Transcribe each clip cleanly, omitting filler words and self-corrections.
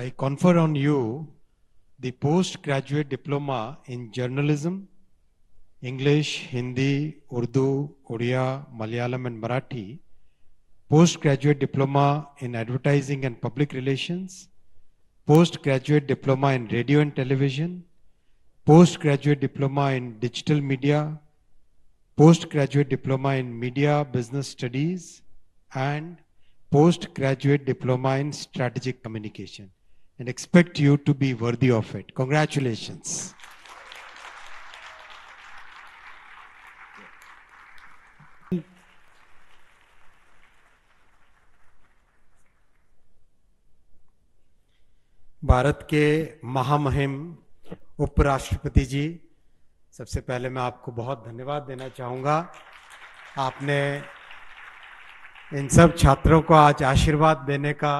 I confer on you the postgraduate diploma in journalism, English, Hindi, Urdu, Odia, Malayalam and Marathi, postgraduate diploma in advertising and public relations, postgraduate diploma in radio and television, postgraduate diploma in digital media, postgraduate diploma in media business studies, and postgraduate diploma in strategic communication, and expect you to be worthy of it. Congratulations. Bharat के महामहिम उपराष्ट्रपति जी, सबसे पहले मैं आपको बहुत धन्यवाद देना चाहूँगा। आपने इन सब छात्रों को आज आशीर्वाद देने का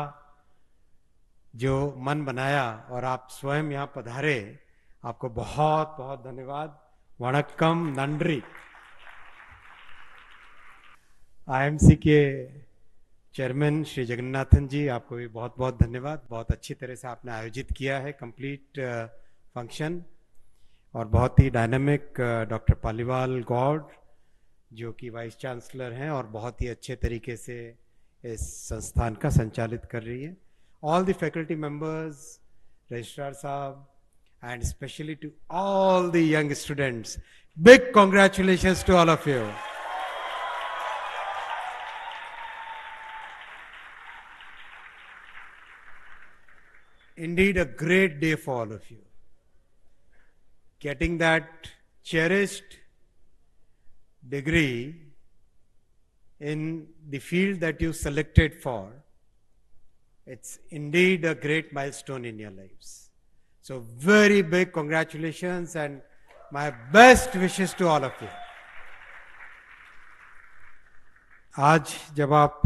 जो मन बनाया और आप स्वयं यहाँ पधारे, आपको बहुत बहुत धन्यवाद। वणक्कम, नंड्री। आईएमसी के चेयरमैन श्री जगन्नाथन जी, आपको भी बहुत बहुत धन्यवाद। बहुत अच्छी तरह से आपने आयोजित किया है कंप्लीट फंक्शन, और बहुत ही डायनामिक डॉक्टर पालीवाल गौड़ जो कि वाइस चांसलर हैं और बहुत ही अच्छे तरीके से इस संस्थान का संचालित कर रही है। All the faculty members, registrar साहब, and specially to all the young students, big congratulations to all of you. Indeed, a great day for all of you. Getting that cherished degree in the field that you selected for, it's indeed a great milestone in your lives. So very big congratulations and my best wishes to all of you. आज जब आप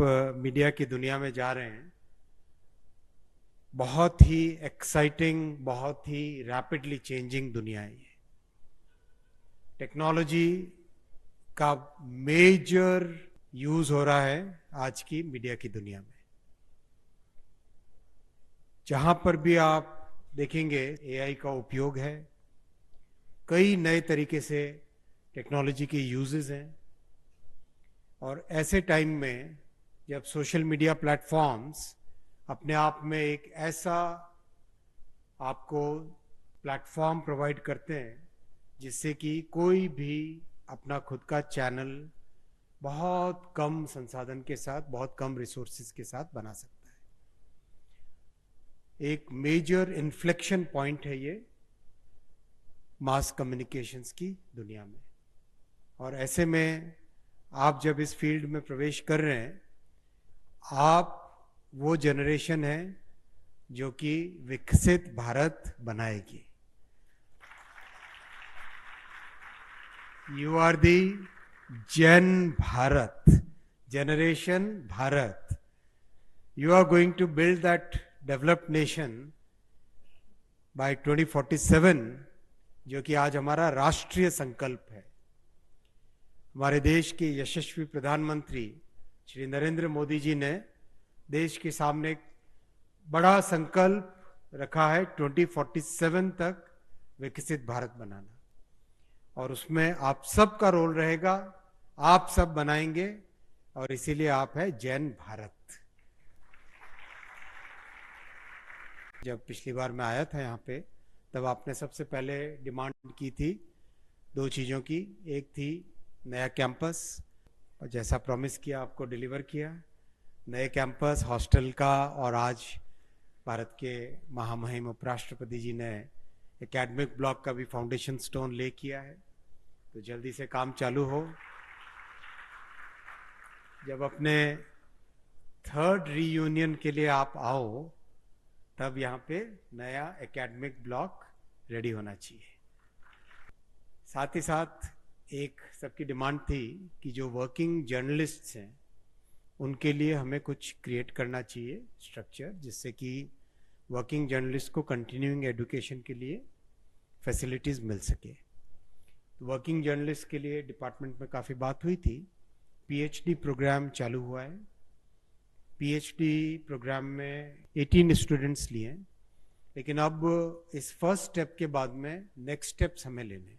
media की दुनिया में जा रहे हैं, बहुत ही एक्साइटिंग, बहुत ही रैपिडली चेंजिंग दुनिया है ये। टेक्नोलॉजी का मेजर यूज हो रहा है आज की मीडिया की दुनिया में। जहां पर भी आप देखेंगे एआई का उपयोग है, कई नए तरीके से टेक्नोलॉजी के यूजेस हैं। और ऐसे टाइम में जब सोशल मीडिया प्लेटफॉर्म्स अपने आप में एक ऐसा आपको प्लेटफॉर्म प्रोवाइड करते हैं जिससे कि कोई भी अपना खुद का चैनल बहुत कम संसाधन के साथ, बहुत कम रिसोर्सेज के साथ बना सकता है। एक मेजर इन्फ्लेक्शन पॉइंट है ये मास कम्युनिकेशंस की दुनिया में। और ऐसे में आप जब इस फील्ड में प्रवेश कर रहे हैं, आप वो जनरेशन है जो कि विकसित भारत बनाएगी। You are the gen Bharat, generation Bharat. You are going to build that developed nation by 2047, जो कि आज हमारा राष्ट्रीय संकल्प है। हमारे देश के यशस्वी प्रधानमंत्री श्री नरेंद्र मोदी जी ने देश के सामने एक बड़ा संकल्प रखा है 2047 तक विकसित भारत बनाना, और उसमें आप सबका रोल रहेगा। आप सब बनाएंगे और इसीलिए आप है जैन भारत। जब पिछली बार मैं आया था यहाँ पे, तब आपने सबसे पहले डिमांड की थी दो चीज़ों की। एक थी नया कैंपस, और जैसा प्रॉमिस किया आपको डिलीवर किया। नए कैंपस, हॉस्टल का, और आज भारत के महामहिम उपराष्ट्रपति जी ने एकेडमिक ब्लॉक का भी फाउंडेशन स्टोन ले किया है, तो जल्दी से काम चालू हो। जब अपने थर्ड रीयूनियन के लिए आप आओ, तब यहाँ पे नया एकेडमिक ब्लॉक रेडी होना चाहिए। साथ ही साथ एक सबकी डिमांड थी कि जो वर्किंग जर्नलिस्ट्स हैं उनके लिए हमें कुछ क्रिएट करना चाहिए स्ट्रक्चर, जिससे कि वर्किंग जर्नलिस्ट को कंटिन्यूइंग एजुकेशन के लिए फैसिलिटीज़ मिल सके। वर्किंग जर्नलिस्ट के लिए डिपार्टमेंट में काफ़ी बात हुई थी। पीएचडी प्रोग्राम चालू हुआ है। पीएचडी प्रोग्राम में 18 स्टूडेंट्स लिए हैं, लेकिन अब इस फर्स्ट स्टेप के बाद में नेक्स्ट स्टेप्स हमें लेने।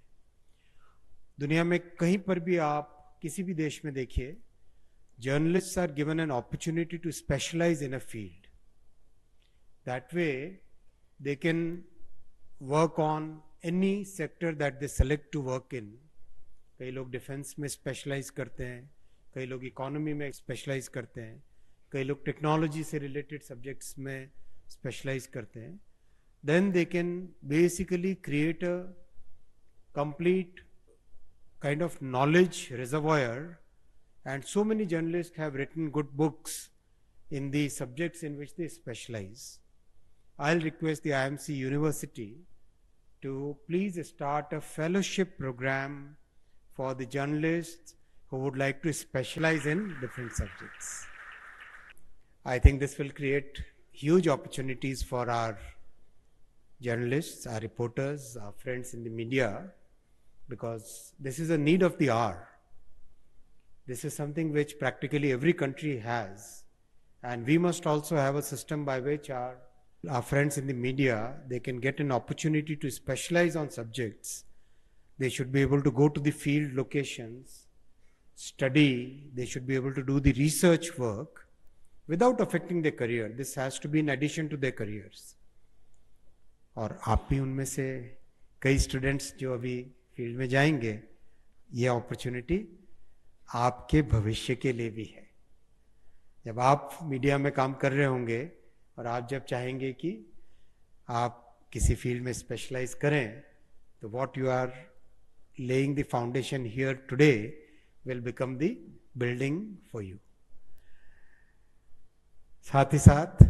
दुनिया में कहीं पर भी आप किसी भी देश में देखिए, journalists are given an opportunity to specialize in a field. That way, they can work on any sector that they select to work in. कई लोग डिफेंस में स्पेशलाइज करते हैं, कई लोग इकोनॉमी में स्पेशलाइज करते हैं, कई लोग टेक्नोलॉजी से रिलेटेड सब्जेक्ट्स में स्पेशलाइज करते हैं. Then they can basically create a complete kind of knowledge reservoir. And so many journalists have written good books in the subjects in which they specialize. I'll request the IMC University to please start a fellowship program for the journalists who would like to specialize in different subjects. I think this will create huge opportunities for our journalists, our reporters, our friends in the media, because this is a need of the hour. This is something which practically every country has, and we must also have a system by which our friends in the media, they can get an opportunity to specialize on subjects. They should be able to go to the field locations, study, they should be able to do the research work without affecting their career. This has to be in addition to their careers. और आप भी उनमें से कई students जो अभी field में जाएंगे, ये अपॉर्चुनिटी आपके भविष्य के लिए भी है. जब आप मीडिया में काम कर रहे होंगे और आप जब चाहेंगे कि आप किसी फील्ड में स्पेशलाइज करें, तो what you are laying the foundation here today will become the building for you. साथ ही साथ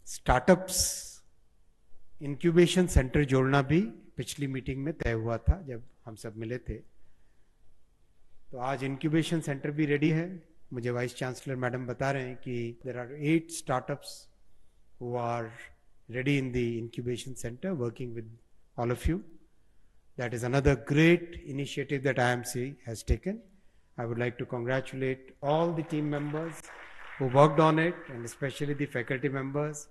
स्टार्टअप्स इंक्यूबेशन सेंटर जोड़ना भी पिछली मीटिंग में तय हुआ था जब हम सब मिले थे. तो आज इंक्यूबेशन सेंटर भी रेडी है. मुझे वाइस चांसलर मैडम बता रहे हैं कि there are 8 startups who are ready in the incubation centre working with all of you. That is another great initiative that IMC has taken. I would like to congratulate all the team members who worked on it, and especially the faculty members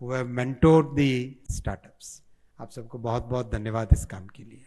who have mentored the startups. आप सबको बहुत बहुत धन्यवाद इस काम के लिए.